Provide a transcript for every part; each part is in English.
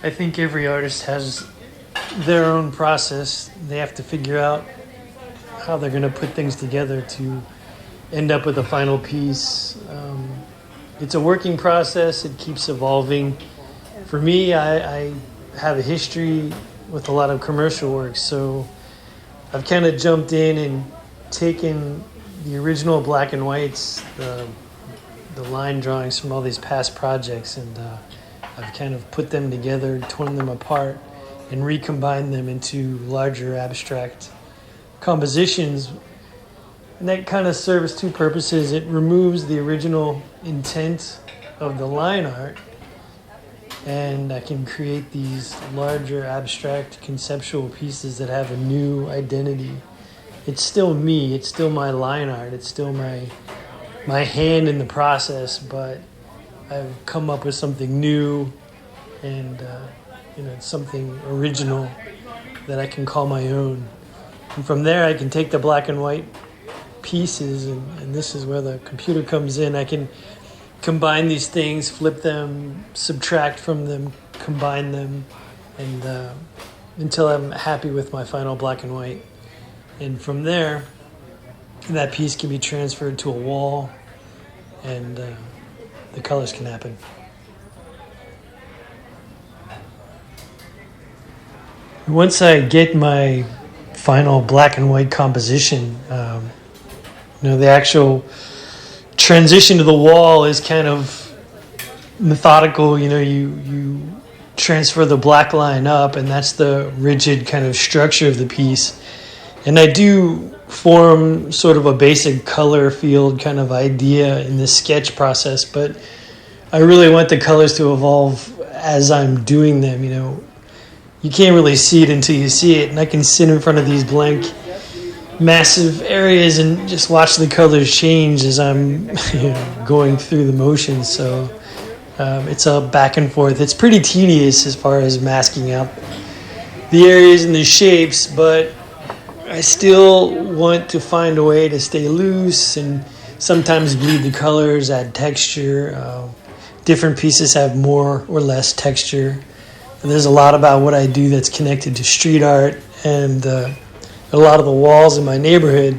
I think every artist has their own process. They have to figure out how they're going to put things together to end up with a final piece. It's a working process, it keeps evolving. For me, I have a history with a lot of commercial work, so I've kind of jumped in and taken the original black and whites, the line drawings from all these past projects, and I've kind of put them together, torn them apart, and recombined them into larger abstract compositions. And that kind of serves two purposes. It removes the original intent of the line art, and I can create these larger abstract conceptual pieces that have a new identity. It's still me, it's still my line art, it's still my hand in the process, but I've come up with something new and it's something original that I can call my own. And from there I can take the black and white pieces, and this is where the computer comes in. I can combine these things, flip them, subtract from them, combine them, and until I'm happy with my final black and white. And from there, that piece can be transferred to a wall, and the colors can happen. Once I get my final black and white composition, the actual transition to the wall is kind of methodical. You transfer the black line up, and that's the rigid kind of structure of the piece. And I do form sort of a basic color field kind of idea in this sketch process, but I really want the colors to evolve as I'm doing them. You can't really see it until you see it, and I can sit in front of these blank massive areas and just watch the colors change as I'm going through the motions. So it's a back and forth. It's pretty tedious as far as masking out the areas and the shapes, but I still want to find a way to stay loose and sometimes bleed the colors, add texture. Different pieces have more or less texture. And there's a lot about what I do that's connected to street art and a lot of the walls in my neighborhood.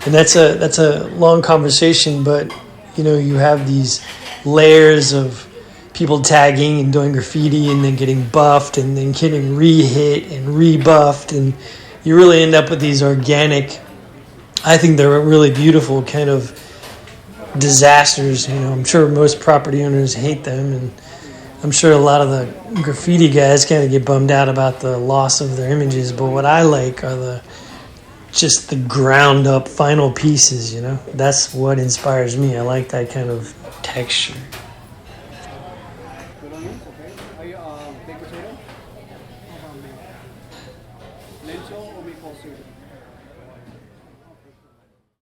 And that's a long conversation, but you have these layers of people tagging and doing graffiti and then getting buffed and then getting re-hit and rebuffed, and you really end up with these organic, I think they're really beautiful kind of disasters. I'm sure most property owners hate them, and I'm sure a lot of the graffiti guys kind of get bummed out about the loss of their images, but what I like are just the ground up final pieces. That's what inspires me. I like that kind of texture. Baked potato? Lentil or meatball soup?